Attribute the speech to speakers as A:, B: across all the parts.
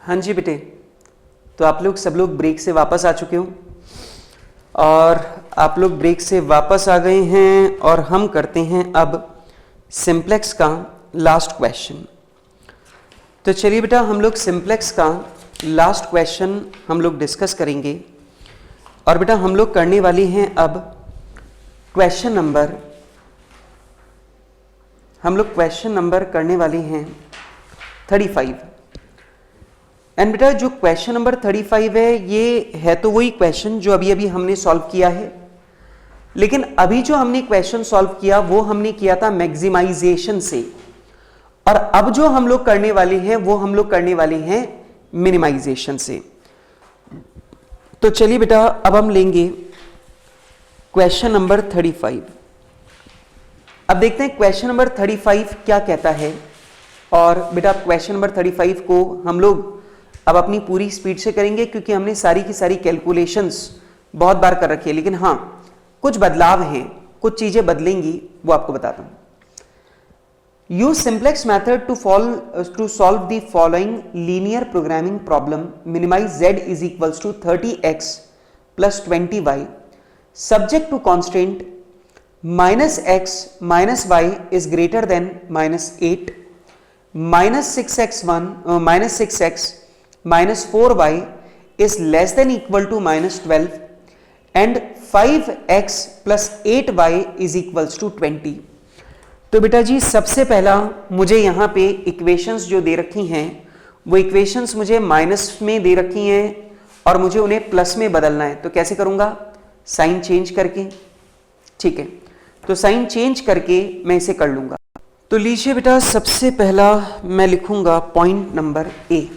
A: हाँ जी बेटे, तो आप लोग सब लोग ब्रेक से वापस आ चुके हो और आप लोग ब्रेक से वापस आ गए हैं और हम करते हैं अब सिंप्लेक्स का लास्ट क्वेश्चन। तो चलिए बेटा, हम लोग सिंप्लेक्स का लास्ट क्वेश्चन हम लोग डिस्कस करेंगे और बेटा हम लोग करने वाले हैं अब क्वेश्चन नंबर करने वाले हैं 35। एंड बेटा जो क्वेश्चन नंबर 35 है ये है तो वही क्वेश्चन जो अभी अभी हमने सॉल्व किया है, लेकिन अभी जो हमने क्वेश्चन सॉल्व किया वो हमने किया था मैक्सिमाइजेशन से, और अब जो हम लोग करने वाले हैं वो हम लोग करने वाले हैं मिनिमाइजेशन से। तो चलिए बेटा, अब हम लेंगे क्वेश्चन नंबर 35। अब देखते हैं क्वेश्चन नंबर 35 क्या कहता है। और बेटा क्वेश्चन नंबर 35 को हम लोग अब अपनी पूरी स्पीड से करेंगे क्योंकि हमने सारी की सारी कैलकुलेशंस बहुत बार कर रखी है, लेकिन हाँ कुछ बदलाव हैं, कुछ चीजें बदलेंगी, वो आपको बताता हूं। Use simplex method to solve the following linear programming problem. Minimize z is equals to 30x plus 20y subject to constant -x -y is greater than -8, -6x -4y is less than equal to -12 and 5x plus 8y is equals to 20। तो बेटा जी सबसे पहला मुझे यहाँ पे equations जो दे रखी हैं वो इक्वेशंस मुझे माइनस में दे रखी हैं और मुझे उन्हें प्लस में बदलना है। तो कैसे करूँगा? साइन चेंज करके। ठीक है, तो साइन चेंज करके मैं इसे कर लूँगा। तो लीजिए बेटा, सबसे पहला मैं लिखूँगा पॉइंट नंबर ए,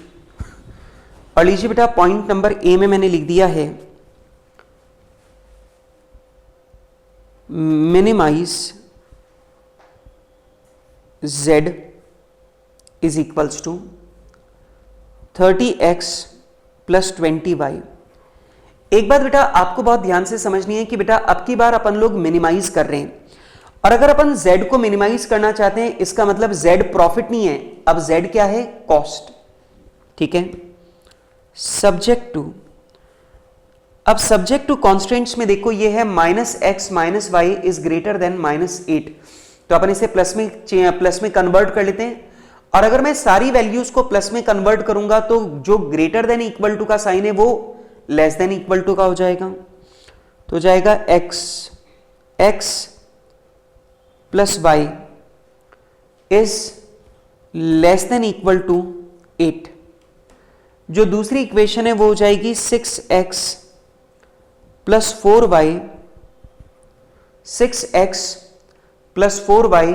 A: और लीजिए बेटा पॉइंट नंबर ए में मैंने लिख दिया है minimize z is equals to 30x plus 20y। एक बात बेटा आपको बहुत ध्यान से समझनी है कि बेटा अब की बार अपन लोग मिनिमाइज कर रहे हैं, और अगर अपन z को मिनिमाइज करना चाहते हैं इसका मतलब z प्रॉफिट नहीं है, अब z क्या है? कॉस्ट। ठीक है, सब्जेक्ट टू, अब सब्जेक्ट टू कॉन्स्टेंट्स में देखो ये है -x -y is greater than -8, तो अपन इसे प्लस में कन्वर्ट कर लेते हैं। और अगर मैं सारी वैल्यूज को प्लस में कन्वर्ट करूंगा तो जो ग्रेटर देन इक्वल टू का साइन है वो लेस देन इक्वल टू का हो जाएगा। तो हो जाएगा x plus y is less than equal to 8। जो दूसरी इक्वेशन है वो हो जाएगी 6x plus 4y, 6x plus 4y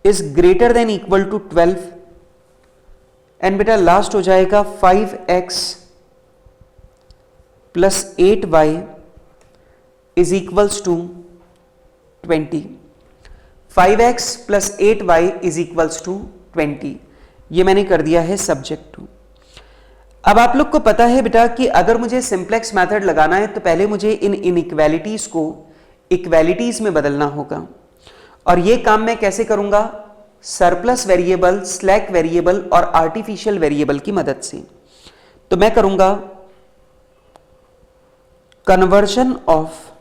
A: is greater than equal to 12। And बेटा लास्ट हो जाएगा 5x plus 8y is equals to 20। 5x plus 8y is equals to 20। ये मैंने कर दिया है सब्जेक्ट टू। अब आप लोग को पता है बेटा कि अगर मुझे सिंप्लेक्स मेथड लगाना है तो पहले मुझे इन इनइक्वालिटीज को इक्वालिटीज में बदलना होगा, और ये काम मैं कैसे करूंगा? सरप्लस वेरिएबल, स्लैक वेरिएबल और आर्टिफिशियल वेरिएबल की मदद से। तो मैं करूंगा conversion of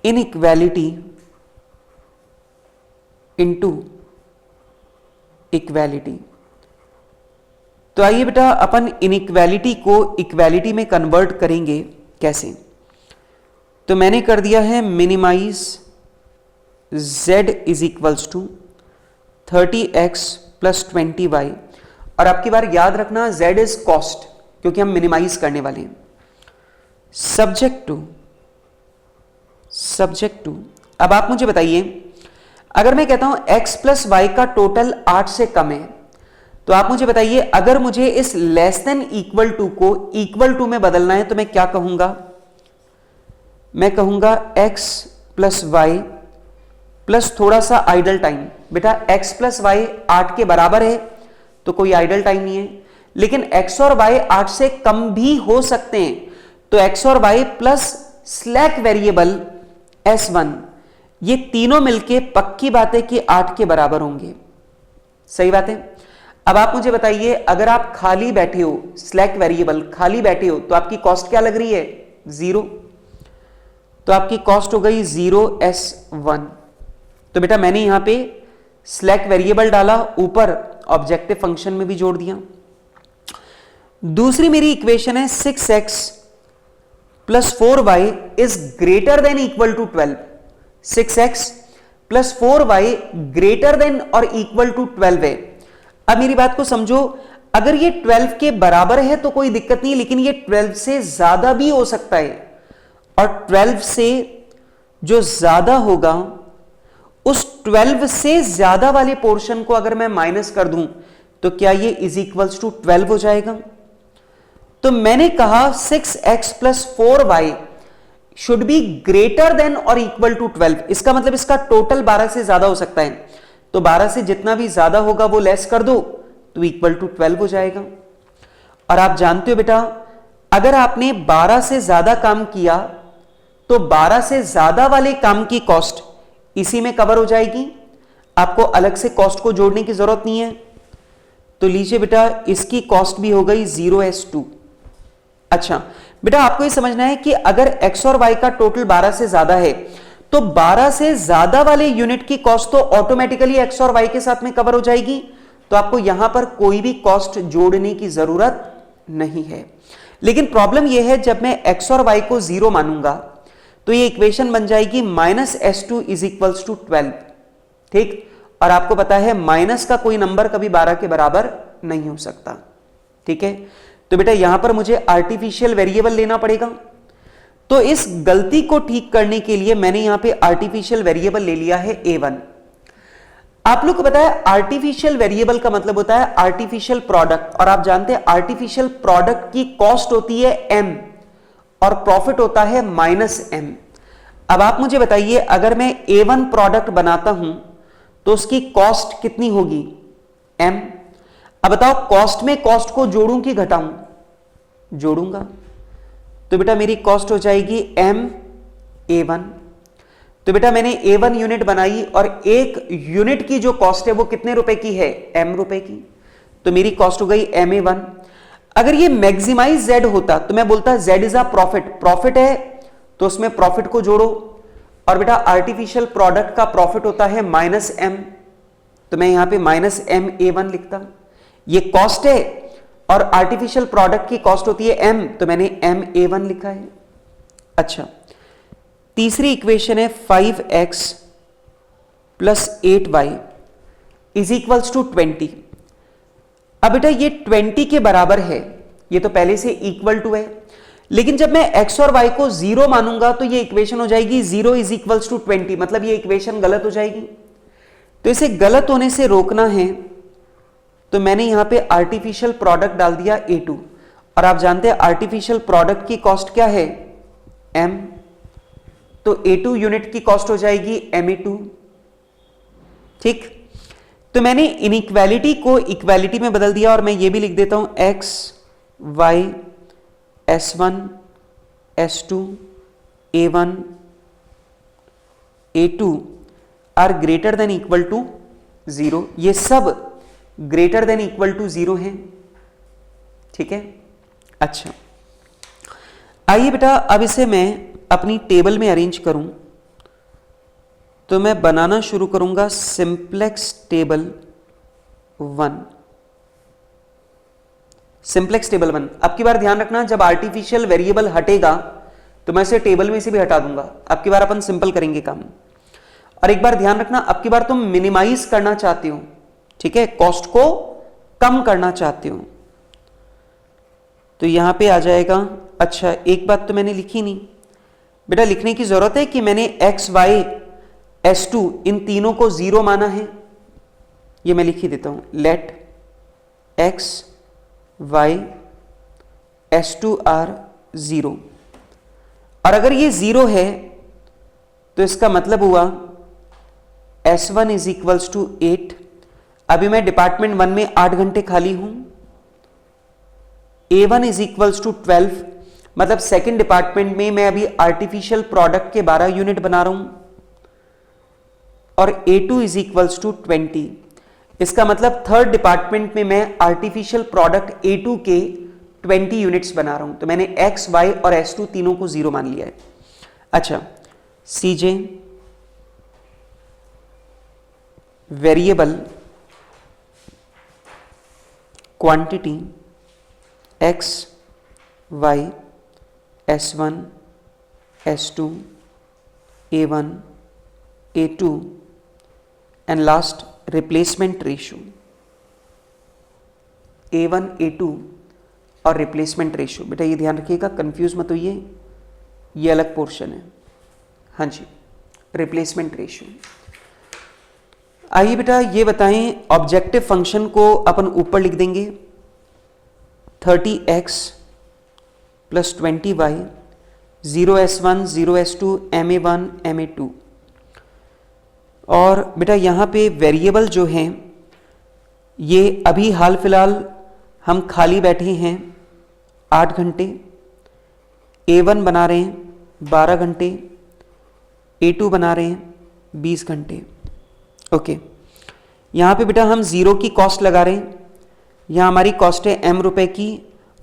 A: inequality into equality. तो आइए बेटा अपन इनइक्वालिटी को इक्वालिटी में कन्वर्ट करेंगे कैसे? तो मैंने कर दिया है minimize z is equals to 30x plus 20y, और आपकी बार याद रखना z इज कॉस्ट क्योंकि हम मिनिमाइज करने वाले हैं। सब्जेक्ट टू, अब आप मुझे बताइए अगर मैं कहता हूं x प्लस वाई का टोटल 8 से कम है, तो आप मुझे बताइए अगर मुझे इस लेस देन इक्वल टू को इक्वल टू में बदलना है तो मैं क्या कहूंगा? मैं कहूंगा x प्लस वाई प्लस थोड़ा सा आइडल टाइम। बेटा x प्लस वाई 8 के बराबर है तो कोई आइडल टाइम नहीं है, लेकिन x और y 8 से कम भी हो सकते हैं, तो x और y plus slack variable s1, ये तीनों मिलके पक्की बात है कि 8 के बराबर होंगे। सही बात है। अब आप मुझे बताइए, अगर आप खाली बैठे हो, स्लैक वेरिएबल खाली बैठे हो, तो आपकी कॉस्ट क्या लग रही है? 0। तो आपकी कॉस्ट हो गई 0s1। तो बेटा मैंने यहां पे स्लैक वेरिएबल डाला, ऊपर ऑब्जेक्टिव फंक्शन में भी जोड़ दिया। दूसरी मेरी इक्वेशन है 6x plus 4y is greater than equal to 12। 6x plus 4y greater than और इक्वल टू 12 है। अब मेरी बात को समझो, अगर ये 12 के बराबर है तो कोई दिक्कत नहीं, लेकिन ये 12 से ज्यादा भी हो सकता है, और 12 से जो ज्यादा होगा, उस 12 से ज्यादा वाले पोर्शन को अगर मैं माइनस कर दूं तो क्या ये इज इक्वल्स टू 12 हो जाएगा? तो मैंने कहा 6x plus 4y should be greater than और इक्वल टू 12। इसका मतलब इसका टोटल 12 से ज्यादा हो सकता है, तो 12 से जितना भी ज्यादा होगा वो लेस कर दो तो इक्वल टू 12 हो जाएगा। और आप जानते हो बेटा, अगर आपने 12 से ज्यादा काम किया तो 12 से ज्यादा वाले काम की कॉस्ट इसी में कवर हो जाएगी, आपको अलग से कॉस्ट को जोड़ने की जरूरत नहीं है। तो लीजिए बेटा, इसकी कॉस्ट भी हो गई 0s2। अच्छा बेटा, आपको ये समझना है कि अगर x और y का टोटल 12 से ज्यादा है तो 12 से ज्यादा वाले यूनिट की कॉस्ट तो ऑटोमेटिकली x और y के साथ में कवर हो जाएगी, तो आपको यहां पर कोई भी कॉस्ट जोड़ने की जरूरत नहीं है। लेकिन प्रॉब्लम यह है, जब मैं x और y को 0 मानूंगा तो ये इक्वेशन बन जाएगी -s2 इज इक्वल्स टू 12। ठीक, और आपको पता है माइनस का कोई नंबर कभी 12 के बराबर नहीं हो सकता। ठीक है, तो बेटा यहां पर मुझे आर्टिफिशियल वेरिएबल लेना पड़ेगा। तो इस गलती को ठीक करने के लिए मैंने यहां पे आर्टिफिशियल वेरिएबल ले लिया है a1। आप लोग को पता है आर्टिफिशियल वेरिएबल का मतलब होता है आर्टिफिशियल प्रोडक्ट, और आप जानते हैं आर्टिफिशियल प्रोडक्ट की कॉस्ट होती है m और प्रॉफिट होता है -m। अब आप मुझे बताइए, अगर मैं a1 प्रोडक्ट बनाता हूं तो उसकी कॉस्ट कितनी होगी? m। अब बताओ, कॉस्ट में कॉस्ट को जोड़ूं कि घटाऊं? जोड़ूंगा, तो बेटा मेरी कॉस्ट हो जाएगी m a1। तो बेटा मैंने a1 यूनिट बनाई और एक यूनिट की जो कॉस्ट है वो कितने रुपए की है? m रुपए की। तो मेरी कॉस्ट हो गई ma1। अगर ये मैक्सिमाइज z होता तो मैं बोलता z is a profit. Profit है तो उसमें प्रॉफिट को जोड़ो, और बेटा आर्टिफिशियल प्रोडक्ट का प्रॉफिट होता है -m, तो मैं यहां पे -m a1 लिखता। ये कॉस्ट है और आर्टिफिशियल प्रोडक्ट की कॉस्ट होती है m, तो मैंने m a1 लिखा है। अच्छा, तीसरी इक्वेशन है 5x plus 8y is equals to 20। अब बेटा ये 20 के बराबर है, ये तो पहले से इक्वल टू है, लेकिन जब मैं x और y को 0 मानूंगा तो ये इक्वेशन हो जाएगी 0 इज इक्वल्स टू 20, मतलब ये इक्वेशन गलत हो जाएगी। तो इसे गलत होने से रोकना है तो मैंने यहां पे आर्टिफिशियल प्रोडक्ट डाल दिया a2, और आप जानते हैं आर्टिफिशियल प्रोडक्ट की कॉस्ट क्या है? m। तो a2 यूनिट की कॉस्ट हो जाएगी ma2। ठीक, तो मैंने इनइक्वालिटी को इक्वालिटी में बदल दिया, और मैं ये भी लिख देता हूं x y s1 s2 a1 a2 are greater than equal to 0। ये सब ग्रेटर देन इक्वल टू 0 है। ठीक है, अच्छा आइए बेटा, अब इसे मैं अपनी टेबल में अरेंज करूं तो मैं बनाना शुरू करूंगा सिंप्लेक्स टेबल 1। Simplex table 1। अब की बार ध्यान रखना, जब आर्टिफिशियल वेरिएबल हटेगा तो मैं इसे टेबल में से भी हटा दूंगा। अब की बार अपन सिंपल करेंगे काम। और एक बार ध्यान रखना, अब की बार तुम मिनिमाइज करना चाहते हो, ठीक है, कॉस्ट को कम करना चाहते हो, तो यहां पे आ जाएगा। अच्छा, एक बात तो मैंने लिखी नहीं बेटा, लिखने की जरूरत है कि मैंने x y s2 इन तीनों को 0 माना है। ये मैं लिख ही देता हूं, late x y s2 are 0। और अगर ये 0 है तो इसका मतलब हुआ s1 इज इक्वल्स टू 8। अभी मैं डिपार्टमेंट 1 में 8 घंटे खाली हूं। a1 इज इक्वल्स टू 12, मतलब सेकंड डिपार्टमेंट में मैं अभी आर्टिफिशियल प्रोडक्ट के 12 यूनिट बना रहा हूं। और a2 इज इक्वल्स टू 20। इसका मतलब थर्ड डिपार्टमेंट में मैं आर्टिफिशियल प्रोडक्ट A2 के 20 यूनिट्स बना रहा हूं, तो मैंने X, Y और S2 तीनों को 0 मान लिया है। अच्छा, CJ variable quantity X, Y, S1, S2, A1, A2 and last replacement ratio A1, A2 और रिप्लेसमेंट रेशियो। बेटा ये ध्यान रखिएगा, कंफ्यूज मत होइए, ये अलग पोर्शन है। हाँ जी, रिप्लेसमेंट रेशियो। आइए बेटा ये बताएं, ऑब्जेक्टिव फंक्शन को अपन ऊपर लिख देंगे 30x plus 20y 0s1 0s2 ma1 ma2। और बेटा यहाँ पे वेरिएबल जो हैं ये अभी हाल फिलहाल हम खाली बैठे हैं 8 घंटे, A1 बना रहे हैं 12 घंटे, A2 बना रहे हैं 20 घंटे। ओके, यहाँ पे बेटा हम 0 की कॉस्ट लगा रहे हैं, यहाँ हमारी कॉस्ट है m रुपए की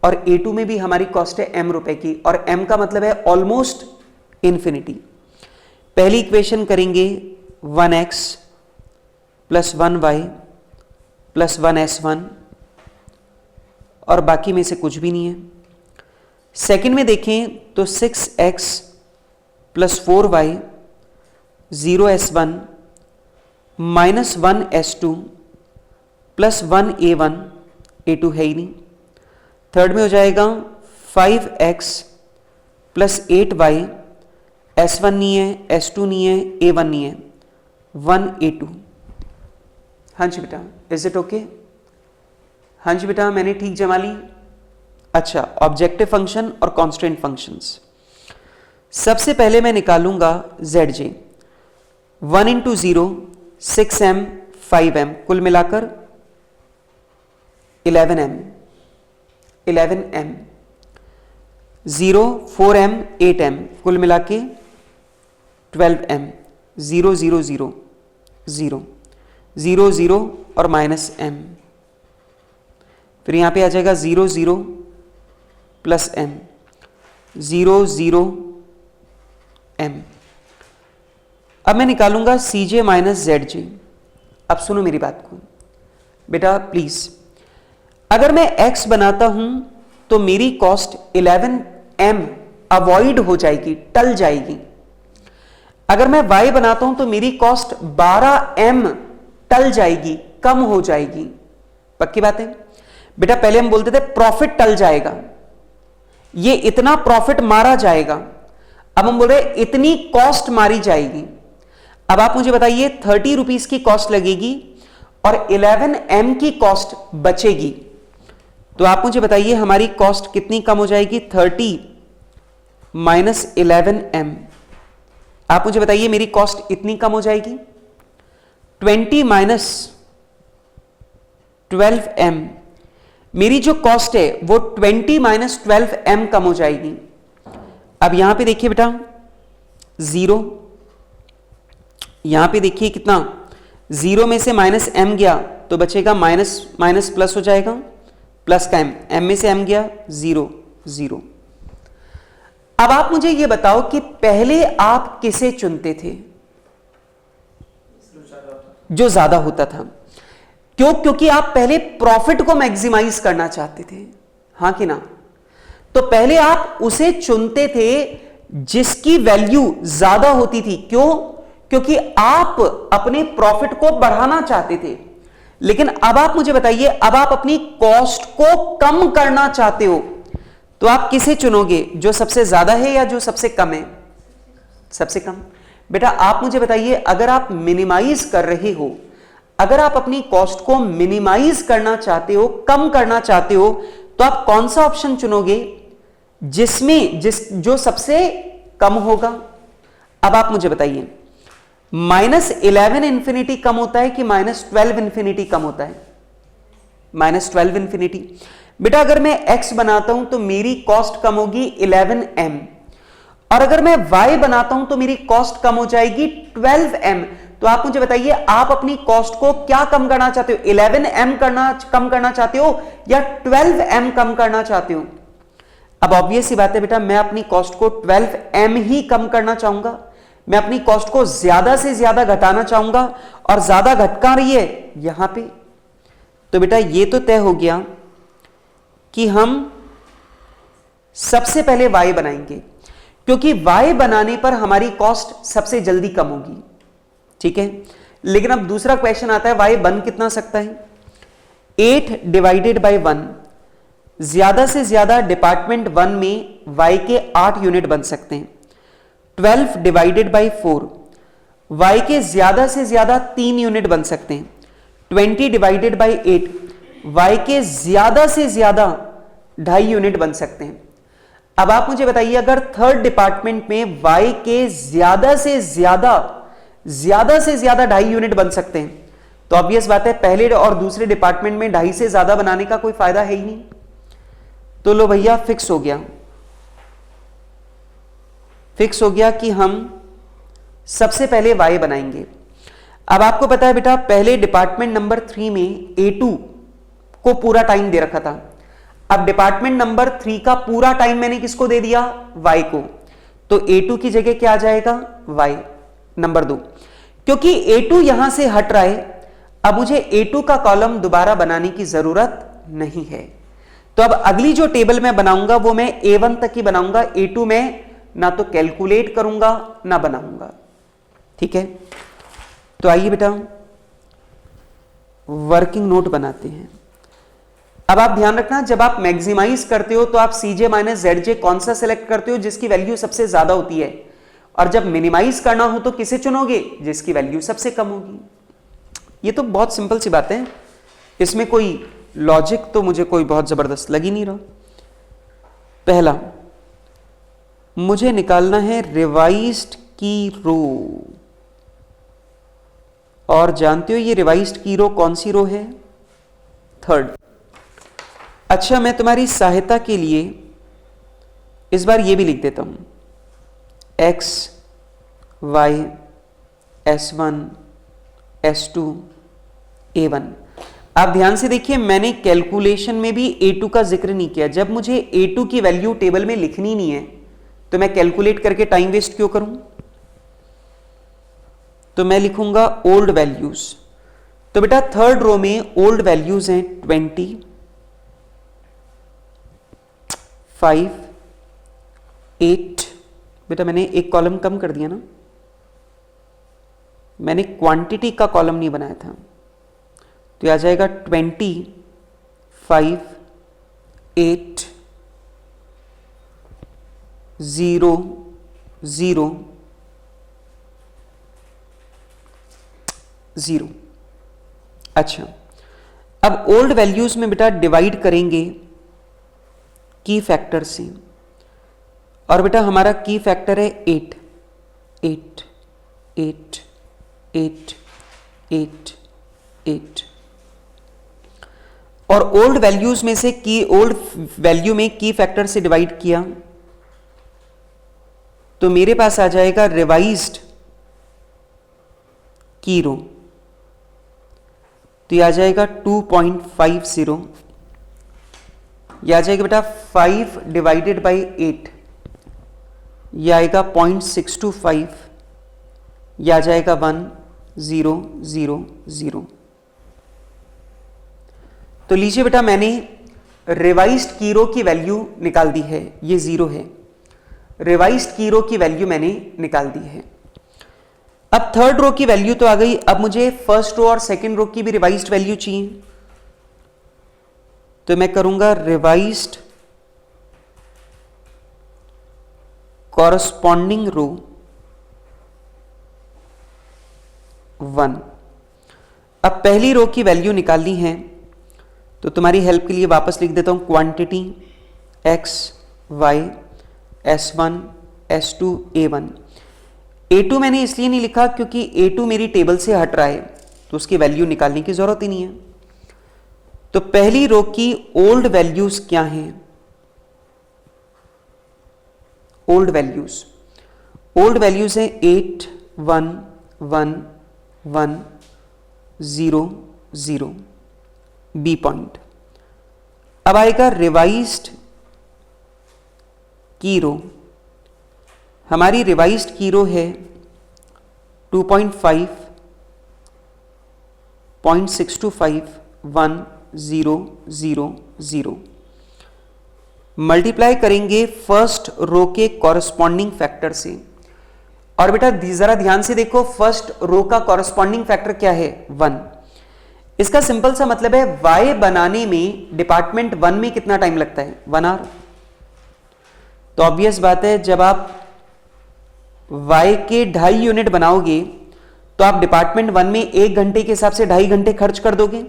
A: और A2 में भी हमारी कॉस्ट है m रुपए की, और m का मतलब है ऑलमोस्ट इन्फिनिटी। पहली इक्वेशन करेंगे 1x plus 1y plus 1s1 और बाकी में से कुछ भी नहीं है। सेकंड में देखें तो 6x plus 4y 0s1 minus 1s2 plus 1a1, A2 है ही नहीं। थर्ड में हो जाएगा 5x प्लस 8y, S1 नहीं है, S2 नहीं है, A1 नहीं है, 1a2। हाँ जी बेटा, इज इट ओके? हाँ जी बेटा, मैंने ठीक जमा ली। अच्छा, ऑब्जेक्टिव फंक्शन और कांस्टेंट फंक्शंस। सबसे पहले मैं निकालूंगा zj, 1 इंटू 0 6m 5m, कुल मिलाकर 11m, 0 4m 8m, कुल मिला के 12m, 0 0 0 0 0 0 और माइनस m, फिर यहां पे आ जाएगा 0 0 प्लस m, 0 0 m। अब मैं निकालूंगा Cj माइनस Zj। अब सुनो मेरी बात को बेटा प्लीज, अगर मैं x बनाता हूं तो मेरी कॉस्ट 11m अवॉइड हो जाएगी, टल जाएगी। अगर मैं y बनाता हूं तो मेरी कॉस्ट 12m टल जाएगी, कम हो जाएगी। पक्की बात है बेटा? पहले हम बोलते थे प्रॉफिट टल जाएगा, ये इतना प्रॉफिट मारा जाएगा, अब हम बोल रहे हैं इतनी कॉस्ट मारी जाएगी। अब आप मुझे बताइए 30 रुपीज की कॉस्ट लगेगी और 11m की कॉस्ट बचेगी, तो आप मुझे बताइए हमारी कॉस्ट कितनी कम हो जाएगी? 30 माइनस 11m। आप मुझे बताइए मेरी कॉस्ट इतनी कम हो जाएगी। 20 माइनस 12m, मेरी जो कॉस्ट है वो 20 माइनस 12m कम हो जाएगी। अब यहां पे देखिए बेटा 0, यहां पे देखिए कितना, 0 में से माइनस m गया तो बचेगा माइनस माइनस प्लस हो जाएगा, प्लस का m में से m गया 0 0। अब आप मुझे यह बताओ कि पहले आप किसे चुनते थे? जो ज्यादा होता था। क्यों? क्योंकि आप पहले प्रॉफिट को मैक्सिमाइज करना चाहते थे, हां कि ना? तो पहले आप उसे चुनते थे जिसकी वैल्यू ज्यादा होती थी। क्यों? क्योंकि आप अपने प्रॉफिट को बढ़ाना चाहते थे। लेकिन अब आप मुझे बताइए, अब आप अपनी कॉस्ट को कम करना चाहते हो, तो आप किसे चुनोगे? जो सबसे ज्यादा है या जो सबसे कम है? सबसे कम। बेटा आप मुझे बताइए, अगर आप मिनिमाइज कर रहे हो, अगर आप अपनी कॉस्ट को मिनिमाइज करना चाहते हो, कम करना चाहते हो, तो आप कौन सा ऑप्शन चुनोगे जो सबसे कम होगा? अब आप मुझे बताइए, माइनस 11 इंफिनिटी कम होता है कि माइनस 12 इंफिनिटी कम होता है? Minus 12 infinity. बेटा अगर मैं x बनाता हूं तो मेरी कॉस्ट कम होगी 11m, और अगर मैं y बनाता हूं तो मेरी कॉस्ट कम हो जाएगी 12m। तो आप मुझे बताइए आप अपनी कॉस्ट को क्या कम करना चाहते हो, 11M कम करना चाहते हो या 12M कम करना चाहते हो? अब ऑब्वियस सी बात है बेटा, मैं अपनी कॉस्ट को 12M ही कम करना चाहूंगा, मैं अपनी कॉस्ट को ज्यादा से ज्यादा घटाना चाहूंगा और ज्यादा घटका रही है यहां पे। तो बेटा ये तो तय हो गया कि हम सबसे पहले y बनाएंगे, क्योंकि y बनाने पर हमारी कॉस्ट सबसे जल्दी कम होगी, ठीक है। लेकिन अब दूसरा क्वेश्चन आता है, y बन कितना सकता है? 8 डिवाइडेड बाय 1, ज्यादा से ज्यादा डिपार्टमेंट 1 में y के 8 यूनिट बन सकते हैं। 12 डिवाइडेड बाय 4, y के ज्यादा से ज्यादा 3 यूनिट बन सकते हैं। 20 डिवाइडेड बाय 8, y के ज्यादा से ज्यादा 2.5 यूनिट बन सकते हैं। अब आप मुझे बताइए, अगर थर्ड डिपार्टमेंट में y के ज्यादा से ज्यादा 2.5 यूनिट बन सकते हैं, तो ऑब्वियस बात है पहले और दूसरे डिपार्टमेंट में 2.5 से ज्यादा बनाने का कोई फायदा है ही नहीं। तो लो भैया फिक्स हो गया कि हम सबसे पहले y बनाएंगे। अब आपको पता है बेटा, पहले डिपार्टमेंट नंबर 3 में A2 को पूरा टाइम दे रखा था। अब डिपार्टमेंट नंबर 3 का पूरा टाइम मैंने किसको दे दिया? y को। तो A2 की जगह क्या आ जाएगा? y number 2। क्योंकि A2 यहां से हट रहा है, अब मुझे A2 का कॉलम दोबारा बनाने की जरूरत नहीं है। तो अब अगली जो टेबल मैं बनाऊंगा वो मैं A1 तक ही बनाऊंगा, A2 में ना तो कैलकुलेट करूंगा ना बनाऊंगा, ठीक है। तो आइए बेटा वर्किंग नोट बनाते हैं। अब आप ध्यान रखना, जब आप मैक्सिमाइज करते हो तो आप CJ माइनस ZJ कौन सा सिलेक्ट करते हो? जिसकी वैल्यू सबसे ज्यादा होती है। और जब मिनिमाइज करना हो तो किसे चुनोगे? जिसकी वैल्यू सबसे कम होगी। ये तो बहुत सिंपल सी बात है, इसमें कोई लॉजिक तो मुझे कोई बहुत जबरदस्त लग ही नहीं रहा। पहला मुझे निकालना है रिवाइज्ड की रो, और जानते हो ये रिवाइज्ड की रो कौन सी रो है? थर्ड। अच्छा, मैं तुम्हारी सहायता के लिए इस बार ये भी लिख देता हूं, x y s1 s2 a1। आप ध्यान से देखिए, मैंने कैलकुलेशन में भी A2 का जिक्र नहीं किया। जब मुझे A2 की वैल्यू टेबल में लिखनी नहीं है तो मैं कैलकुलेट करके टाइम वेस्ट क्यों करूं? तो मैं लिखूंगा ओल्ड वैल्यूज। तो बेटा थर्ड रो में ओल्ड वैल्यूज हैं 20, 5, 8। बेटा मैंने एक कॉलम कम कर दिया ना, मैंने क्वांटिटी का कॉलम नहीं बनाया था। तो आ जाएगा 20, 5, 8, 0, 0, 0। अच्छा, अब ओल्ड वैल्यूज में बेटा डिवाइड करेंगे की फैक्टर से, और बेटा हमारा की फैक्टर है 8, 8, 8, 8, 8, 8। और ओल्ड वैल्यूज में से ओल्ड वैल्यू में की फैक्टर से डिवाइड किया तो मेरे पास आ जाएगा रिवाइज्ड की रो। तो यह आ जाएगा 2.50। यह आ जाएगा बेटा 5 डिवाइडेड बाई 8, यह आएगा 0.625, यह आ जाएगा 1, 0, 0, 0। तो लीजिए बेटा मैंने रिवाइज्ड की रो की वैल्यू निकाल दी है, ये 0 है। रिवाइज्ड की रो की वैल्यू मैंने निकाल दी है। अब थर्ड रो की वैल्यू तो आ गई, अब मुझे फर्स्ट रो और सेकंड रो की भी रिवाइज्ड वैल्यू चाहिए। तो मैं करूंगा रिवाइज्ड कॉरस्पॉन्डिंग रो 1। अब पहली रो की वैल्यू निकालनी है तो तुम्हारी हेल्प के लिए वापस लिख देता हूं, quantity x y s1 s2 a1। a2 मैंने इसलिए नहीं लिखा क्योंकि a2 मेरी टेबल से हट रहा है, तो उसकी वैल्यू निकालने की जरूरत ही नहीं है। तो पहली रो की ओल्ड वैल्यूज क्या हैं? ओल्ड वैल्यूज है 8 1 1 1 0 0 बी पॉइंट। अब आएगा रिवाइज्ड की रो। हमारी रिवाइज्ड की रो है 2.5 0.625 1 0 0 0। मल्टीप्लाई करेंगे फर्स्ट रो के कॉरस्पॉन्डिंग फैक्टर से। और बेटा जरा ध्यान से देखो, फर्स्ट रो का कॉरस्पॉन्डिंग फैक्टर क्या है? 1। इसका सिंपल सा मतलब है y बनाने में डिपार्टमेंट 1 में कितना टाइम लगता है? 1 आवर। तो ऑब्वियस बात है जब आप y के 2.5 यूनिट बनाओगे तो आप डिपार्टमेंट 1 में 1 घंटे के हिसाब से 2.5 घंटे खर्च कर दोगे।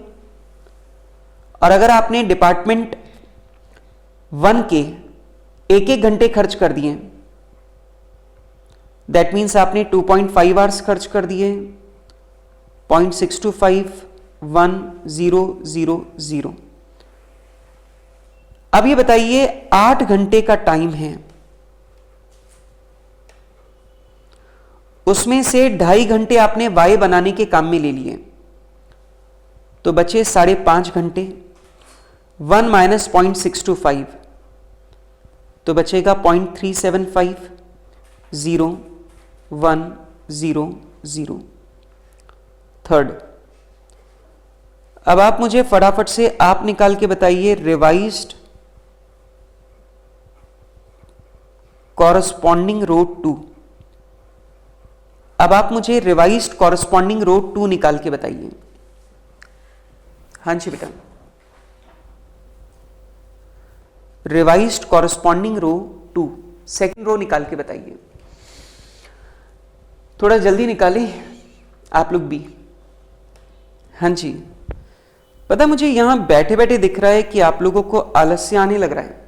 A: और अगर आपने डिपार्टमेंट 1 के 1-1 घंटे खर्च कर दिए, दैट मीन्स आपने 2.5 आवर्स खर्च कर दिए। 0.625 1 0 0 0। अब ये बताइए 8 घंटे का टाइम है, उसमें से 2.5 घंटे आपने y बनाने के काम में ले लिए, तो बचे 5.5 घंटे। 1 माइनस 0.625 तो बचेगा 0.375 0 1 0 0। थर्ड, अब आप मुझे फटाफट से आप निकाल के बताइए रिवाइज्ड कॉरस्पॉन्डिंग रो 2। अब आप मुझे रिवाइज्ड कॉरस्पॉन्डिंग रो 2 निकाल के बताइए। हाँ जी बेटा, रिवाइज्ड कॉरस्पॉन्डिंग रो 2 सेकंड रो निकाल के बताइए। थोड़ा जल्दी निकालें आप लोग भी। हाँ जी, पता मुझे यहां बैठे बैठे दिख रहा है कि आप लोगों को आलस्य आने लग रहा है,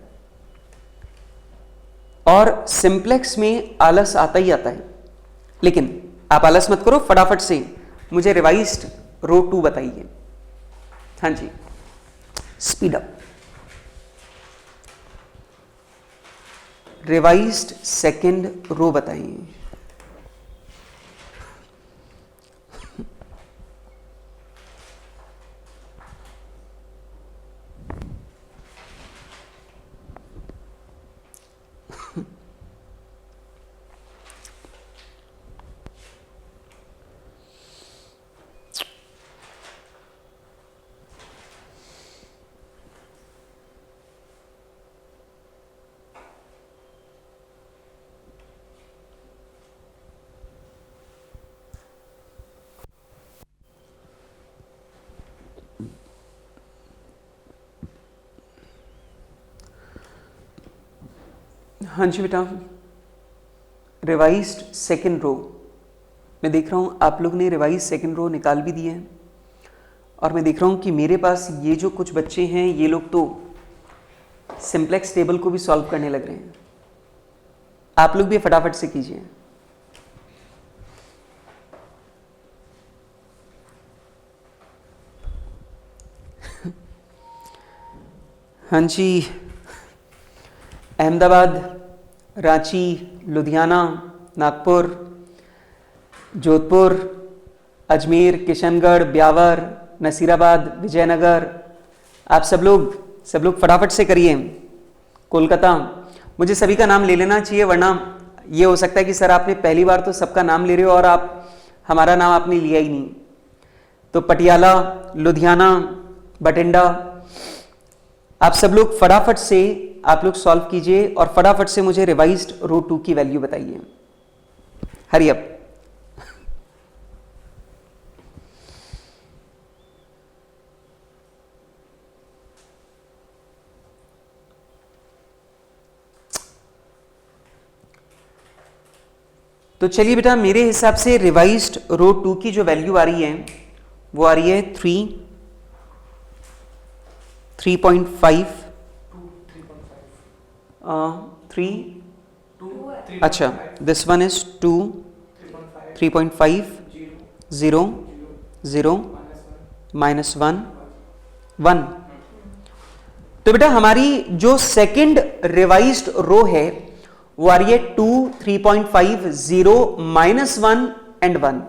A: और सिंप्लेक्स में आलस आता ही आता है। लेकिन आप आलस मत करो, फटाफट से मुझे रिवाइज्ड रो 2 बताइए। हाँ जी, speed up. Revised second row बताइए। हाँ जी बेटा, रिवाइज्ड सेकेंड रो मैं देख रहा हूँ आप लोग ने रिवाइज सेकेंड रो निकाल भी दिए हैं, और मैं देख रहा हूँ कि मेरे पास ये जो कुछ बच्चे हैं ये लोग तो सिंप्लेक्स टेबल को भी सॉल्व करने लग रहे हैं। आप लोग भी फटाफट से कीजिए। हाँ जी, अहमदाबाद, रांची, लुधियाना, नागपुर, जोधपुर, अजमेर, किशनगढ़, ब्यावर, नसीराबाद, विजयनगर, आप सब लोग फटाफट से करिए। कोलकाता, मुझे सभी का नाम ले लेना चाहिए, वरना ये हो सकता है कि सर आपने पहली बार तो सबका नाम ले रहे हो और आप हमारा नाम आपने लिया ही नहीं। तो पटियाला, लुधियाना, बठिंडा, आप सब लोग फटाफट से आप लोग सॉल्व कीजिए और फटाफट से मुझे रिवाइज्ड रो 2 की वैल्यू बताइए। Hurry up. तो चलिए बेटा, मेरे हिसाब से रिवाइज्ड रो 2 की जो वैल्यू आ रही है वो आ रही है 3.5 3 अच्छा, दिस वन इज 2 3.5 0 0 -1 1। तो बेटा हमारी जो सेकंड रिवाइज्ड रो है वो आ रही है 2 3.5 0 -1 एंड 1।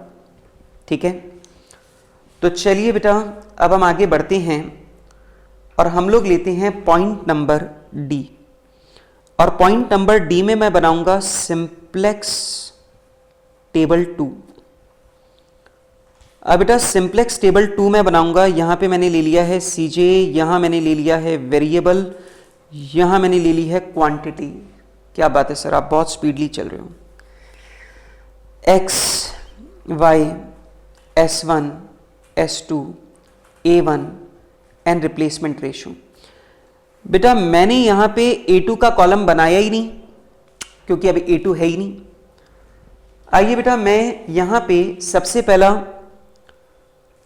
A: ठीक है, तो चलिए बेटा अब हम आगे बढ़ते हैं और हम लोग लेते हैं पॉइंट नंबर डी। और पॉइंट नंबर डी में मैं बनाऊंगा सिंप्लेक्स टेबल 2। अब बेटा सिंप्लेक्स टेबल 2 में बनाऊंगा। यहां पे मैंने ले लिया है सीजे, यहां मैंने ले लिया है वेरिएबल, यहां मैंने ले ली है क्वांटिटी। क्या बात है सर, आप बहुत स्पीडली चल रहे हो। X, y, S1, S2, A1 and replacement ratio. बेटा मैंने यहां पे A2 का कॉलम बनाया ही नहीं क्योंकि अभी A2 है ही नहीं। आइए बेटा मैं यहां पे सबसे पहला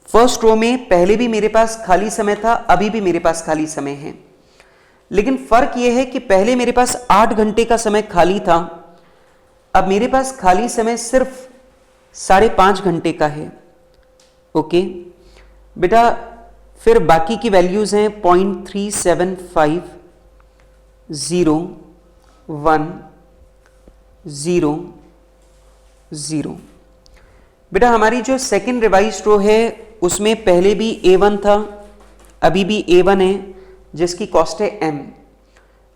A: फर्स्ट रो में पहले भी मेरे पास खाली समय था, अभी भी मेरे पास खाली समय है, लेकिन फर्क यह है कि पहले मेरे पास 8 घंटे का समय खाली था, अब मेरे पास खाली समय सिर्फ 5.5 घंटे का है। ओके बेटा, फिर बाकी की वैल्यूज हैं 0.375, 0, 1, 0, 0। बेटा हमारी जो सेकंड रिवाइज्ड रो है उसमें पहले भी A1 था, अभी भी A1 है, जिसकी कॉस्ट है M।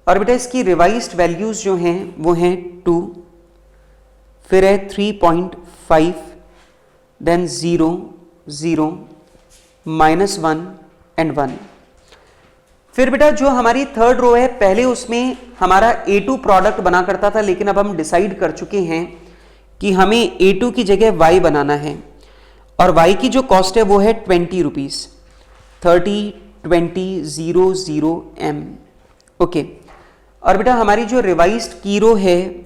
A: और बेटा इसकी रिवाइज्ड वैल्यूज जो हैं वो हैं 2, फिर है 3.5, देन 0, 0, -1 एंड 1। फिर बेटा जो हमारी थर्ड रो है पहले उसमें हमारा A2 प्रोडक्ट बना करता था, लेकिन अब हम डिसाइड कर चुके हैं कि हमें A2 की जगह Y बनाना है और Y की जो कॉस्ट है वो है 20 रुपीज, 30, 20, 0, 0 M। ओके, और बेटा हमारी जो रिवाइज्ड की रो है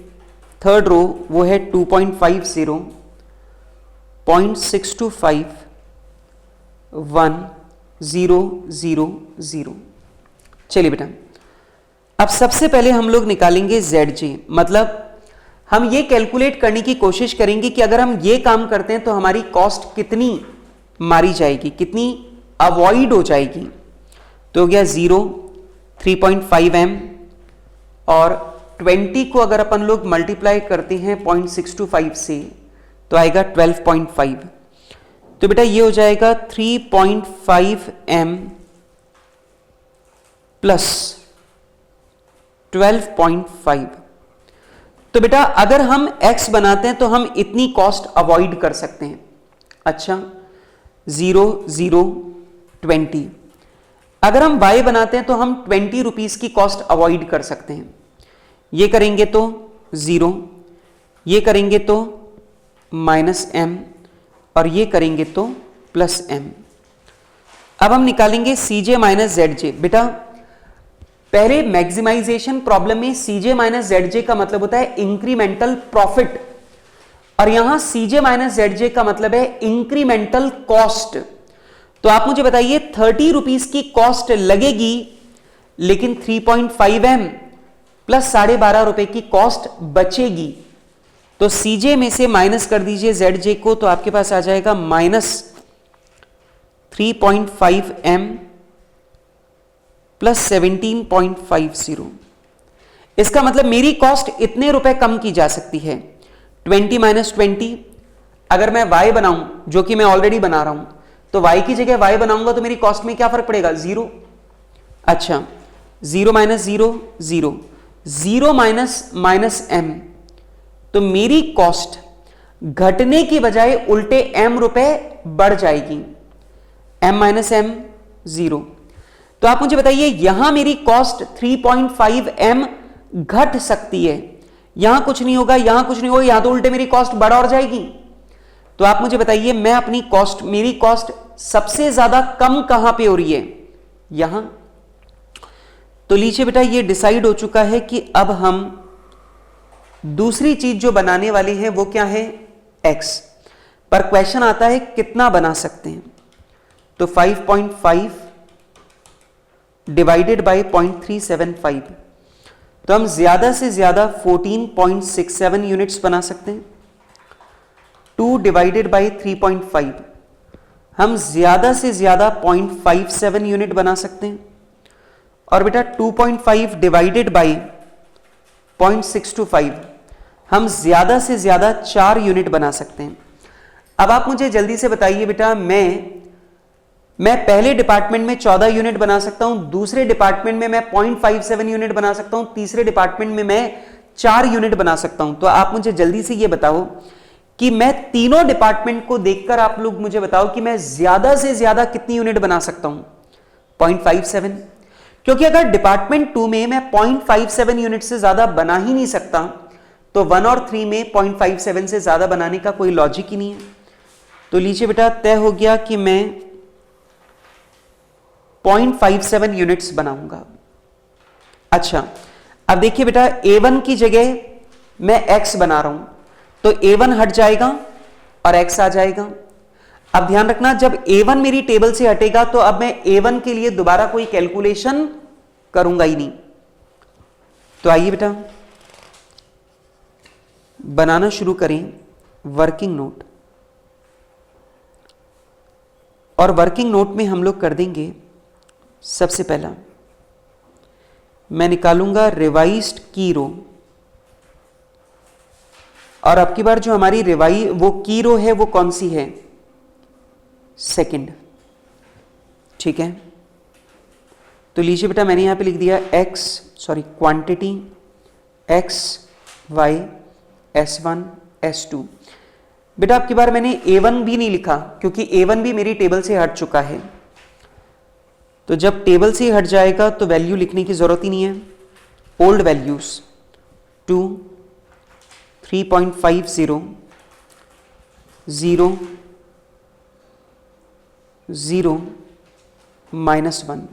A: थर्ड रो वो है 2.50, 0.625, 1, 0, 0, 0। चलिए बेटा अब सबसे पहले हम लोग निकालेंगे ZJ, मतलब हम ये कैलकुलेट करने की कोशिश करेंगे कि अगर हम ये काम करते हैं तो हमारी कॉस्ट कितनी मारी जाएगी, कितनी अवॉइड हो जाएगी। तो हो गया 0, 3.5 M और 20 को अगर अपन लोग मल्टीप्लाई करते हैं 0.625 से तो आएगा 12.5। तो बेटा ये हो जाएगा 3.5 M प्लस 12.5। तो बेटा अगर हम x बनाते हैं तो हम इतनी कॉस्ट अवॉइड कर सकते हैं। अच्छा 0, 0, 20। अगर हम y बनाते हैं तो हम 20 रुपीज की कॉस्ट अवॉइड कर सकते हैं। ये करेंगे तो 0, ये करेंगे तो -M और ये करेंगे तो +M। अब हम निकालेंगे CJ माइनस ZJ। बेटा पहले मैक्सिमाइजेशन प्रॉब्लम में CJ माइनस ZJ का मतलब होता है इंक्रीमेंटल प्रॉफिट और यहां CJ माइनस ZJ का मतलब है इंक्रीमेंटल कॉस्ट। तो आप मुझे बताइए 30 रुपीज की कॉस्ट लगेगी लेकिन 3.5 M प्लस 12.5 रुपए की कॉस्ट बचेगी। तो CJ में से माइनस कर दीजिए ZJ को तो आपके पास आ जाएगा -3.5 M प्लस 17.50। इसका मतलब मेरी कॉस्ट इतने रुपए कम की जा सकती है। 20 - 20 अगर मैं y बनाऊं जो कि मैं ऑलरेडी बना रहा हूं तो y की जगह y बनाऊंगा तो मेरी कॉस्ट में क्या फर्क पड़ेगा, 0। अच्छा 0 - 0, 0, 0 माइनस M, तो मेरी कॉस्ट घटने की बजाय उल्टे M रुपए बढ़ जाएगी। M - M 0। तो आप मुझे बताइए यहां मेरी कॉस्ट 3.5 M घट सकती है, यहां कुछ नहीं होगा, यहां कुछ नहीं होगा, यहां तो उल्टे मेरी कॉस्ट बढ़ और जाएगी। तो आप मुझे बताइए मैं अपनी कॉस्ट, मेरी कॉस्ट सबसे ज्यादा कम कहां पे हो रही है, यहां। तो लीजिए बेटा ये डिसाइड हो चुका है कि अब हम दूसरी चीज जो बनाने वाली है वो क्या है, x। पर क्वेश्चन आता है कितना बना सकते हैं। तो 5.5 डिवाइडेड बाय 0.375, तो हम ज्यादा से ज्यादा 14.67 यूनिट्स बना सकते हैं। 2 डिवाइडेड बाय 3.5 हम ज्यादा से ज्यादा 0.57 यूनिट बना सकते हैं। और बेटा 2.5 डिवाइडेड बाय 0.625 हम ज्यादा से ज्यादा 4 यूनिट बना सकते हैं। अब आप मुझे जल्दी से बताइए बेटा, मैं पहले डिपार्टमेंट में 14 यूनिट बना सकता हूं, दूसरे डिपार्टमेंट में मैं 0.57 यूनिट बना सकता हूं, तीसरे डिपार्टमेंट में मैं 4 यूनिट बना सकता हूं। तो आप मुझे जल्दी से ये बताओ कि मैं तीनों डिपार्टमेंट को देखकर आप लोग मुझे बताओ कि मैं ज्यादा से ज्यादा कितनी यूनिट बना सकता हूं? 0.57। क्योंकि अगर डिपार्टमेंट 2 में मैं 0.57 यूनिट से ज्यादा बना ही नहीं सकता, तो 1 और 3 में 0.57 से ज्यादा बनाने का कोई लॉजिक ही नहीं है। तो लीजिए बेटा, तय हो गया कि मैं 0.57 यूनिट्स बनाऊंगा। अच्छा, अब देखिए बेटा, A1 की जगह मैं X बना रहा हूं, तो A1 हट जाएगा और X आ जाएगा। अब ध्यान रखना, जब A1 मेरी टेबल से हटेगा तो अब मैं A1 के लिए दोबारा कोई कैलकुलेशन करूंगा ही नहीं। तो आइए बेटा बनाना शुरू करें वर्किंग नोट। और वर्किंग नोट में हम लोग कर देंगे, सबसे पहला मैं निकालूंगा रिवाइज्ड की रो। और अब की बार जो हमारी वो की रो है वो कौन सी है? सेकंड। ठीक है, तो लीजिए बेटा, मैंने यहां पे लिख दिया quantity x y s1 s2। बेटा अब की बार मैंने A1 भी नहीं लिखा, क्योंकि A1 भी मेरी टेबल से हट चुका है। तो जब टेबल से हट जाएगा तो वैल्यू लिखने की जरूरत ही नहीं है। Old values 2, 3.50, 0, 0, -1।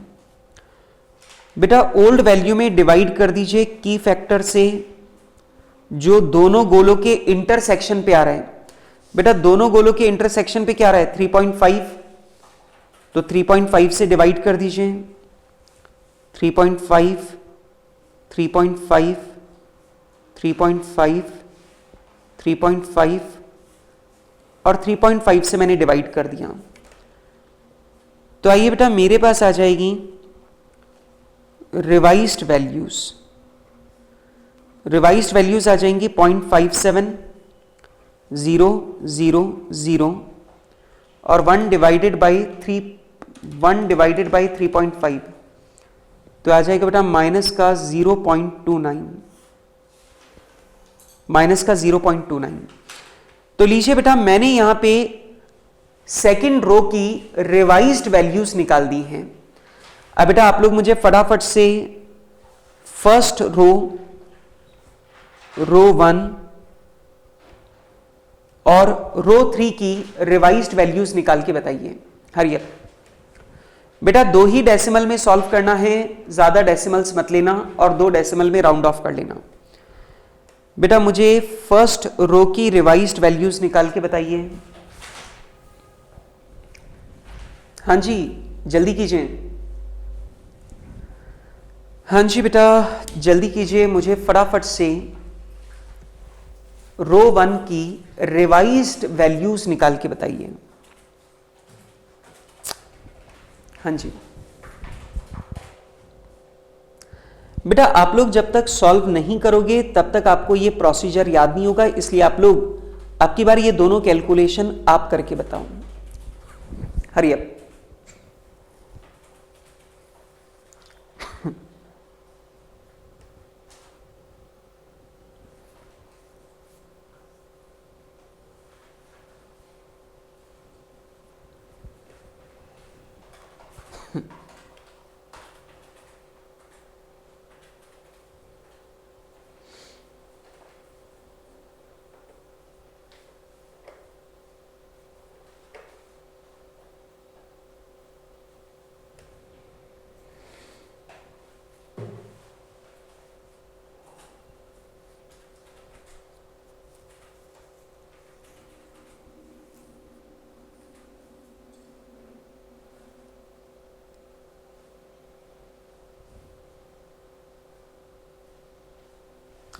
A: बेटा ओल्ड वैल्यू में डिवाइड कर दीजिए की फैक्टर से जो दोनों गोलों के इंटरसेक्शन पे आ रहा है। बेटा दोनों गोलों के इंटरसेक्शन पे क्या आ रहा है? 3.5। तो 3.5 से डिवाइड कर दीजिए। 3.5, 3.5, 3.5, 3.5 और 3.5 से मैंने डिवाइड कर दिया। तो आइए बेटा, मेरे पास आ जाएगी रिवाइज्ड वैल्यूज। रिवाइज्ड वैल्यूज आ जाएंगी 0.57, 0, 0, 0 और 1 डिवाइडेड बाई 3.5। तो आ जाएगा बेटा माइनस का 0.29, माइनस का 0.29। तो लीजिए बेटा, मैंने यहां पे सेकंड रो की रिवाइज्ड वैल्यूज निकाल दी हैं। अब बेटा आप लोग मुझे फटाफट से फर्स्ट रो 1 और रो 3 की रिवाइज्ड वैल्यूज निकाल के बताइए। हरियर बेटा, 2 ही डेसिमल में सॉल्व करना है, ज्यादा डेसिमल्स मत लेना और 2 डेसिमल में राउंड ऑफ कर लेना। बेटा मुझे फर्स्ट रो की रिवाइज्ड वैल्यूज निकाल के बताइए। हाँ जी, जल्दी कीजिए। हाँ जी बेटा, जल्दी कीजिए, मुझे फटाफट से रो 1 की रिवाइज्ड वैल्यूज निकाल के बताइए। हाँ जी बेटा, आप लोग जब तक सॉल्व नहीं करोगे तब तक आपको ये प्रोसीजर याद नहीं होगा, इसलिए आप लोग अब की बार ये दोनों कैलकुलेशन आप करके बताओ। Hurry up.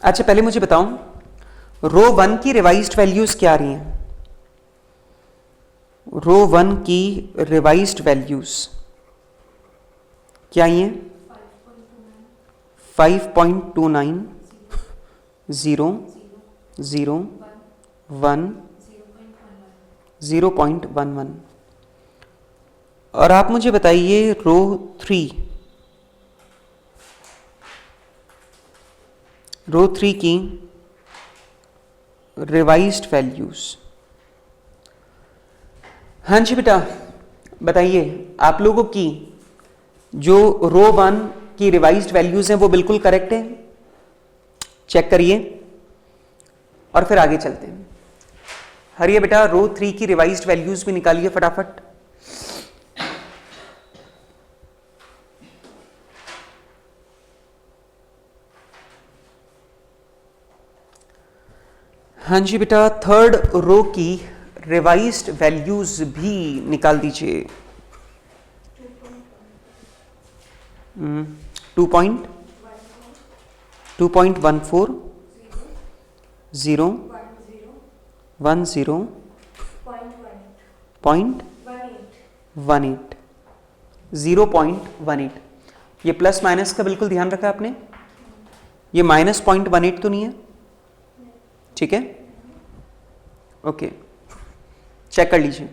A: अच्छा पहले मुझे बताओ, रो 1 की रिवाइज्ड वैल्यूज क्या आ रही हैं? रो 1 की रिवाइज्ड वैल्यूज क्या आई हैं? 5.29, 0, 0, 1, 0.11। और आप मुझे बताइए रो 3 की रिवाइज्ड वैल्यूज। हाँ जी बेटा बताइए, आप लोगों की जो रो 1 की रिवाइज्ड वैल्यूज हैं वो बिल्कुल करेक्ट है, चेक करिए और फिर आगे चलते हैं। हरिए बेटा, रो 3 की रिवाइज्ड वैल्यूज भी निकालिए फटाफट। हाँ जी बेटा, थर्ड रो की रिवाइज्ड वैल्यूज भी निकाल दीजिए। 2.14 0 10 0.18 0.18। ये प्लस माइनस का बिल्कुल ध्यान रखा आपने, ये माइनस 0.18 तो नहीं है, ठीक है, ओके, चेक कर लीजिए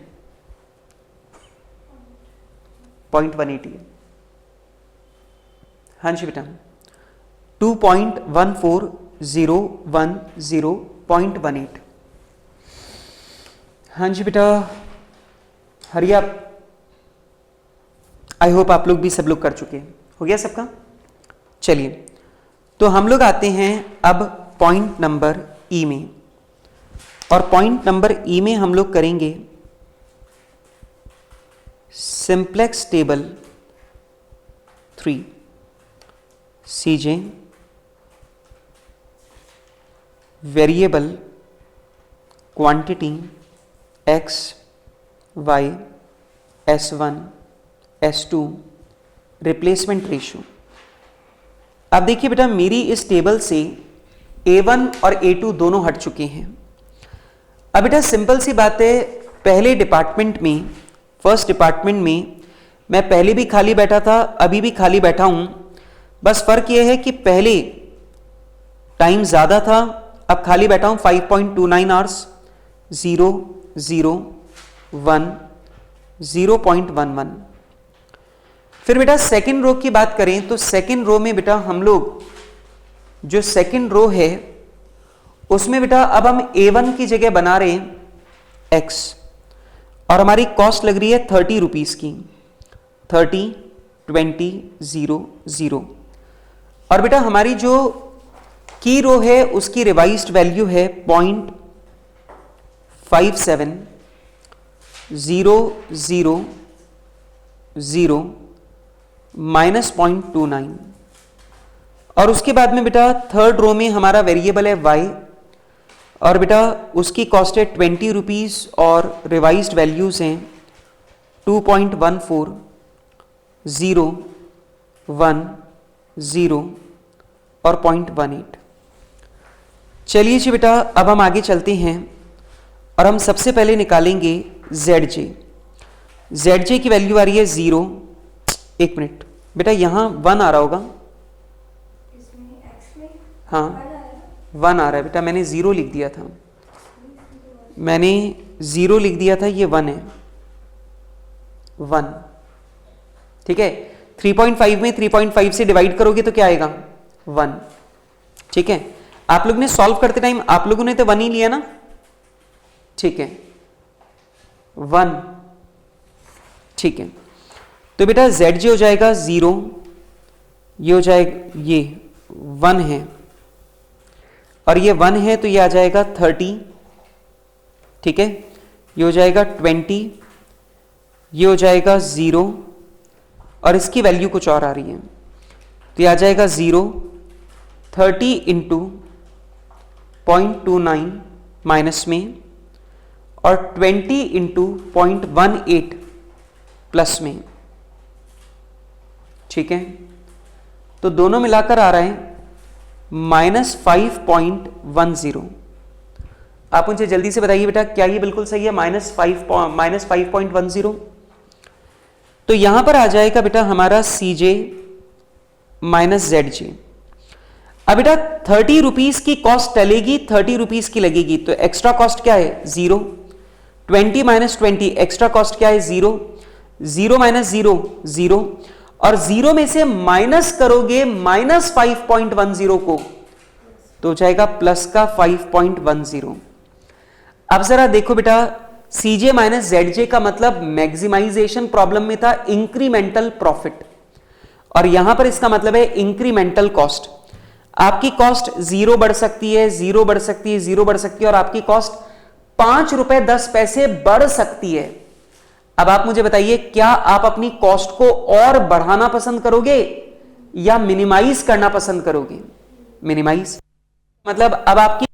A: 0.18 है। हाँ जी बेटा, 2.14010.18। हाँ जी बेटा, हरी आप, आई होप आप लोग भी सब लोग कर चुके हैं, हो गया सबका। चलिए तो हम लोग आते हैं अब पॉइंट नंबर ई में, और पॉइंट नंबर ई में हम लोग करेंगे simplex table 3 CJ variable quantity x y s1 s2 replacement ratio. अब देखिए बेटा, मेरी इस टेबल से a1 और a2 दोनों हट चुके हैं। अब बेटा सिंपल सी बात है, पहले डिपार्टमेंट में, फर्स्ट डिपार्टमेंट में मैं पहले भी खाली बैठा था, अभी भी खाली बैठा हूं, बस फर्क यह है कि पहले टाइम ज्यादा था, अब खाली बैठा हूं 5.29 आवर्स। 0 0 1 0.11। फिर बेटा सेकेंड रो की बात करें तो सेकेंड रो में बेटा हम लोग, जो सेकेंड रो है उसमें बेटा अब हम a1 की जगह बना रहे हैं x, और हमारी कॉस्ट लग रही है 30 रुपीज की, 30 20 0 0। और बेटा हमारी जो की रो है उसकी रिवाइज्ड वैल्यू है 0.57 0 0 0 माइनस 0.29। और उसके बाद में बेटा थर्ड रो में हमारा वेरिएबल है y, और बेटा उसकी कॉस्ट है 20 रुपीज और रिवाइज्ड वैल्यूज हैं 2.14 0 1 0 और 0.18। चलिए जी बेटा, अब हम आगे चलते हैं और हम सबसे पहले निकालेंगे ZJ की वैल्यू आ रही है 0। एक मिनट बेटा, यहां 1 आ रहा होगा, हाँ 1 आ रहा है बेटा, मैंने 0 लिख दिया था, मैंने 0 लिख दिया था, ये 1 है, 1, ठीक है। 3.5 में 3.5 से डिवाइड करोगे तो क्या आएगा 1, ठीक है। आप लोग ने सॉल्व करते टाइम आप लोगों ने तो 1 ही लिया ना, ठीक है, 1, ठीक है। तो बेटा ZJ हो जाएगा 0, ये हो जाएगा, ये 1 है और ये 1 है तो ये आ जाएगा 30, ठीक है, ये हो जाएगा 20, ये हो जाएगा 0 और इसकी वैल्यू कुछ और आ रही है तो ये आ जाएगा 0, 30 इंटू 0.29 माइनस में और 20 इंटू 0.18 प्लस में, ठीक है। तो दोनों मिलाकर आ रहा है -5.10। आप मुझे जल्दी से बताइए बेटा, क्या ये बिल्कुल सही है -5.10? तो यहां पर आ जाएगा बेटा हमारा CJ माइनस ZJ। अब बेटा 30 रुपीज की कॉस्ट टलेगी, 30 रुपीज की लगेगी, तो एक्स्ट्रा कॉस्ट क्या है 0, 20 माइनस 20, एक्स्ट्रा कॉस्ट क्या है 0, 0 माइनस 0 0, और 0 में से माइनस करोगे माइनस 5.10 को तो हो जाएगा प्लस का 5.10। अब जरा देखो बेटा, CJ माइनस ZJ का मतलब मैक्सिमाइजेशन प्रॉब्लम में था इंक्रीमेंटल प्रॉफिट, और यहां पर इसका मतलब है इंक्रीमेंटल कॉस्ट। आपकी कॉस्ट 0 बढ़ सकती है, 0 बढ़ सकती है, 0 बढ़ सकती है, और आपकी कॉस्ट 5 रुपए 10 पैसे बढ़ सकती है। अब आप मुझे बताइए, क्या आप अपनी कॉस्ट को और बढ़ाना पसंद करोगे या मिनिमाइज करना पसंद करोगे? मिनिमाइज मतलब अब आपकी,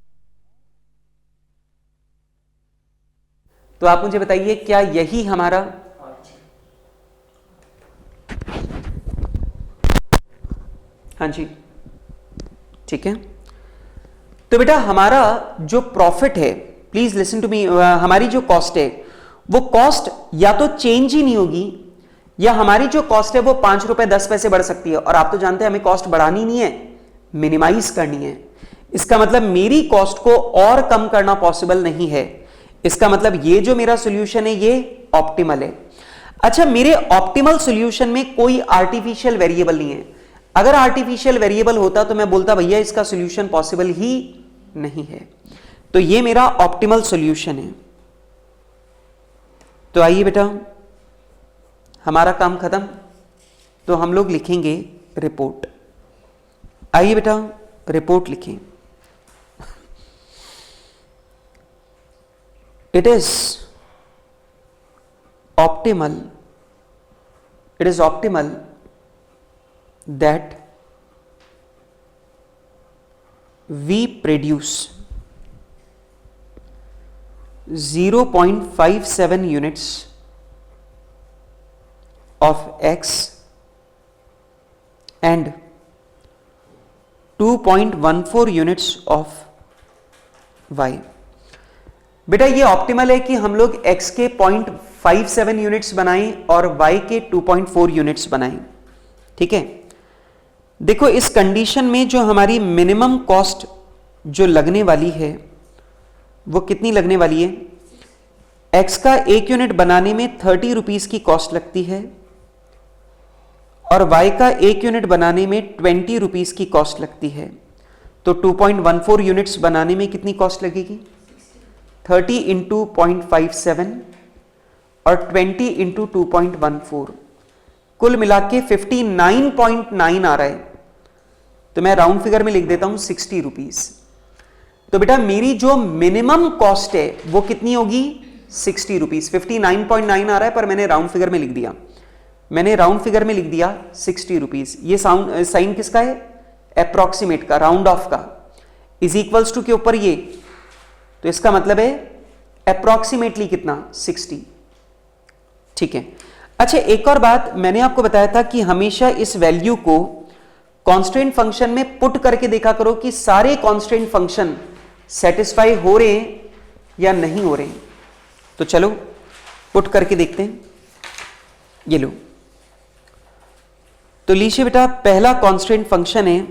A: तो आप मुझे बताइए क्या यही हमारा, हाँ जी ठीक है। तो बेटा हमारा जो प्रॉफिट है, प्लीज लिसन टू मी, हमारी जो कॉस्ट है वो कॉस्ट या तो चेंज ही नहीं होगी, या हमारी जो कॉस्ट है वो 5 रुपए 10 पैसे बढ़ सकती है, और आप तो जानते हैं हमें कॉस्ट बढ़ानी नहीं है, मिनिमाइज करनी है। इसका मतलब मेरी कॉस्ट को और कम करना पॉसिबल नहीं है। इसका मतलब ये जो मेरा सॉल्यूशन है ये ऑप्टिमल है। अच्छा, मेरे ऑप्टिमल सॉल्यूशन में कोई आर्टिफिशियल वेरिएबल नहीं है। अगर आर्टिफिशियल वेरिएबल होता तो मैं बोलता भैया इसका सॉल्यूशन पॉसिबल ही नहीं है। तो ये मेरा ऑप्टिमल सॉल्यूशन है। तो आइए बेटा, हमारा काम खत्म, तो हम लोग लिखेंगे रिपोर्ट। आइए बेटा रिपोर्ट लिखें। It is optimal that we produce 0.57 units of X and 2.14 units of Y। बेटा ये ऑप्टिमल है कि हम लोग x के 0.57 यूनिट्स बनाएं और y के 2.4 यूनिट्स बनाएं। ठीक है, देखो इस कंडीशन में जो हमारी मिनिमम कॉस्ट जो लगने वाली है वो कितनी लगने वाली है? x का 1 यूनिट बनाने में 30 रुपीज की कॉस्ट लगती है, और y का 1 यूनिट बनाने में 20 रुपीज की कॉस्ट लगती है। तो 2.14 यूनिट्स बनाने में कितनी कॉस्ट लगेगी? 30 इंटू 0.57 और 20 इंटू 2.14, कुल मिला के 59.9 आ रहा है। तो मैं राउंड फिगर में लिख देता हूं 60 रुपीज। तो बेटा मेरी जो मिनिमम कॉस्ट है वो कितनी होगी? 60 रुपीज। 59.9 आ रहा है पर मैंने राउंड फिगर में लिख दिया, 60 रुपीज। ये साइन किसका है? अप्रोक्सीमेट का, राउंड ऑफ का, इज इक्वल्स टू के ऊपर ये, तो इसका मतलब है अप्रोक्सीमेटली कितना? 60। ठीक है। अच्छा, एक और बात मैंने आपको बताया था कि हमेशा इस वैल्यू को कांस्टेंट फंक्शन में पुट करके देखा करो कि सारे कांस्टेंट फंक्शन सेटिस्फाई हो रहे हैं या नहीं हो रहे हैं। तो चलो पुट करके देखते हैं। ये लो, तो लीजिए बेटा, पहला कांस्टेंट फंक्शन है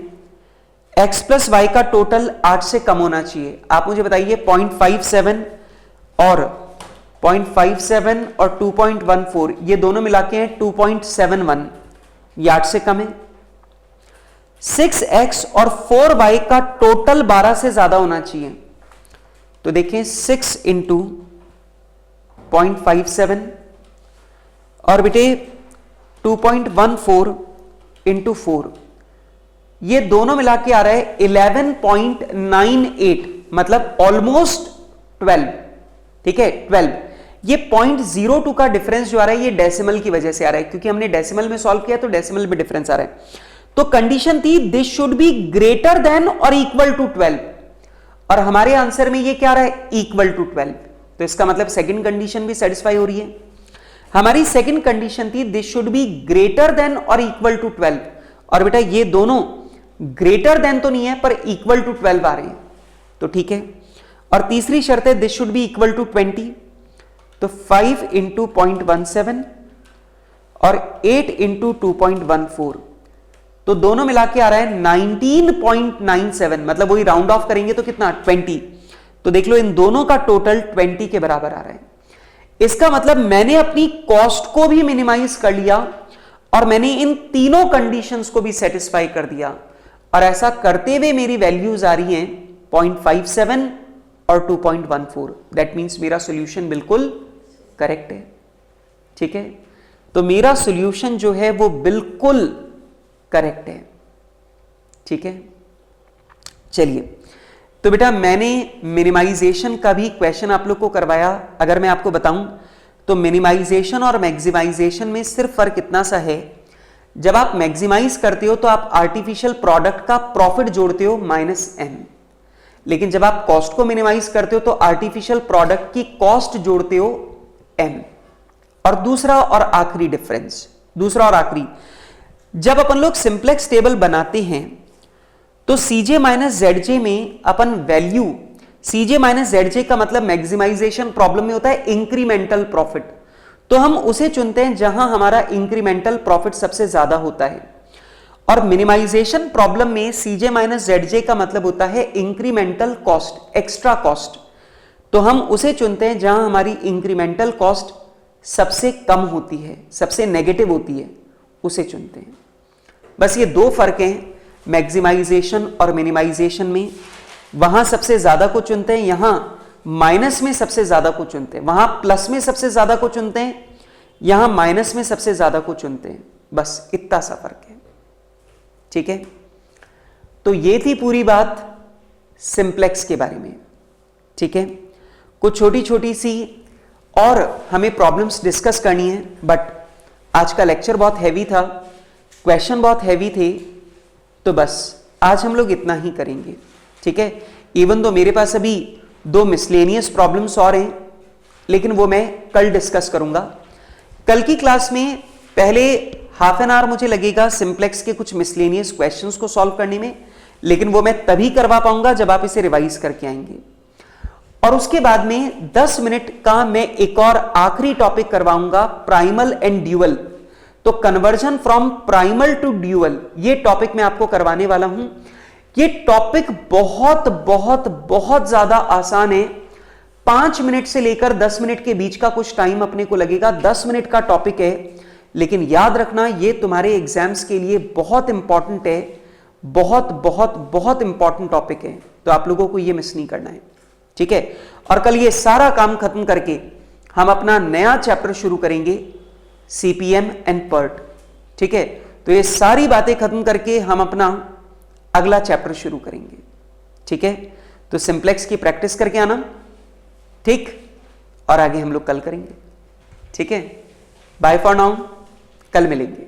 A: x प्लस वाई का टोटल 8 से कम होना चाहिए। आप मुझे बताइए 0.57 और 2.14 ये दोनों मिला के हैं 2.71, ये 8 से कम है। 6x और 4y का टोटल 12 से ज्यादा होना चाहिए। तो देखें 6 इंटू 0.57 और बेटे 2.14 इंटू 4, ये दोनों मिला के आ रहा है 11.98, मतलब ऑलमोस्ट 12। ठीक है, 12। ये 0.02 का डिफरेंस जो आ रहा है ये डेसिमल की वजह से आ रहा है, क्योंकि हमने डेसिमल में सॉल्व किया तो डेसिमल में डिफरेंस आ रहा है। तो कंडीशन थी this should be greater than और इक्वल टू 12, और हमारे आंसर में ये क्या आ रहा है? Equal to 12। तो इसका मतलब सेकंड कंडीशन भी सेटिस्फाई हो रही है। हमारी सेकंड कंडीशन थी this should be greater than और इक्वल टू 12, और बेटा ये दोनों ग्रेटर देन तो नहीं है पर इक्वल टू 12 आ रहे हैं, तो ठीक है। और तीसरी शर्त है this should be equal to 20, तो 5 इंटू 0.17 और 8 इंटू 2.14, तो दोनों मिला के आ रहा है 19.97, मतलब वही राउंड ऑफ करेंगे तो कितना? 20। तो देख लो इन दोनों का टोटल 20 के बराबर आ रहा है। इसका मतलब मैंने अपनी कॉस्ट को भी मिनिमाइज कर लिया और मैंने इन तीनों कंडीशंस को भी सेटिस्फाई कर दिया, और ऐसा करते हुए मेरी वैल्यूज आ रही हैं 0.57 और 2.14। दैट मीन्स मेरा सॉल्यूशन बिल्कुल करेक्ट है। ठीक है, तो मेरा सॉल्यूशन जो है वो बिल्कुल करेक्ट है। ठीक है, चलिए, तो बेटा मैंने मिनिमाइजेशन का भी क्वेश्चन आप लोग को करवाया। अगर मैं आपको बताऊं तो मिनिमाइजेशन और मैक्सिमाइजेशन में सिर्फ फर्क इतना सा है, जब आप मैक्सिमाइज करते हो तो आप आर्टिफिशियल प्रोडक्ट का प्रॉफिट जोड़ते हो -m, लेकिन जब आप कॉस्ट को मिनिमाइज करते हो तो आर्टिफिशियल प्रोडक्ट की कॉस्ट जोड़ते हो m। और दूसरा और आखिरी डिफरेंस, दूसरा और आखिरी, जब अपन लोग सिंप्लेक्स टेबल बनाते हैं तो Cj माइनस Zj में अपन वैल्यू, Cj माइनस Zj का मतलब मैक्सिमाइजेशन प्रॉब्लम में होता है इंक्रीमेंटल प्रॉफिट, तो हम उसे चुनते हैं जहां हमारा इंक्रीमेंटल प्रॉफिट सबसे ज्यादा होता है। और मिनिमाइजेशन प्रॉब्लम में Cj माइनस Zj का मतलब होता है इंक्रीमेंटल कॉस्ट, एक्स्ट्रा कॉस्ट, तो हम उसे चुनते हैं जहां हमारी इंक्रीमेंटल कॉस्ट सबसे कम होती है, सबसे नेगेटिव होती है, उसे चुनते हैं। बस ये दो फर्क हैं मैक्सिमाइजेशन और मिनिमाइजेशन में। वहां सबसे ज्यादा को चुनते हैं, यहां माइनस में सबसे ज्यादा को चुनते हैं, वहां प्लस में सबसे ज्यादा को चुनते हैं, यहां माइनस में सबसे ज्यादा को चुनते हैं। बस इतना सा फर्क है। ठीक है, तो ये थी पूरी बात सिंप्लेक्स के बारे में। ठीक है, कुछ छोटी छोटी सी और हमें प्रॉब्लम्स डिस्कस करनी है, बट आज का लेक्चर बहुत हैवी था, क्वेश्चन बहुत हैवी थे, तो बस आज हम लोग इतना ही करेंगे। ठीक है, इवन तो मेरे पास अभी 2 मिसलेनियस प्रॉब्लम्स और हैं, लेकिन वो मैं कल डिस्कस करूंगा। कल की क्लास में पहले हाफ एन आवर मुझे लगेगा सिंप्लेक्स के कुछ मिसलेनियस क्वेश्चंस को सॉल्व करने में, लेकिन वो मैं तभी करवा पाऊंगा जब आप इसे रिवाइज करके आएंगे। और उसके बाद में 10 मिनट का मैं एक और आखिरी टॉपिक करवाऊंगा, प्राइमल एंड ड्यूअल। तो conversion from primal to dual, ये टॉपिक मैं आपको करवाने वाला हूं। ये टॉपिक बहुत बहुत बहुत ज्यादा आसान है। 5 मिनट से लेकर 10 मिनट के बीच का कुछ टाइम अपने को लगेगा। 10 मिनट का टॉपिक है, लेकिन याद रखना ये तुम्हारे एग्जाम्स के लिए बहुत इंपॉर्टेंट है, बहुत बहुत बहुत इंपॉर्टेंट टॉपिक है, तो आप लोगों को ये मिस नहीं करना है। ठीक है, और कल ये सारा काम खत्म करके हम अपना नया चैप्टर शुरू करेंगे, CPM एंड PERT। ठीक है, तो ये सारी बातें खत्म करके हम अपना अगला चैप्टर शुरू करेंगे। ठीक है, तो सिंप्लेक्स की प्रैक्टिस करके आना, ठीक, और आगे हम लोग कल करेंगे। ठीक है, बाय फॉर नाउ, कल मिलेंगे।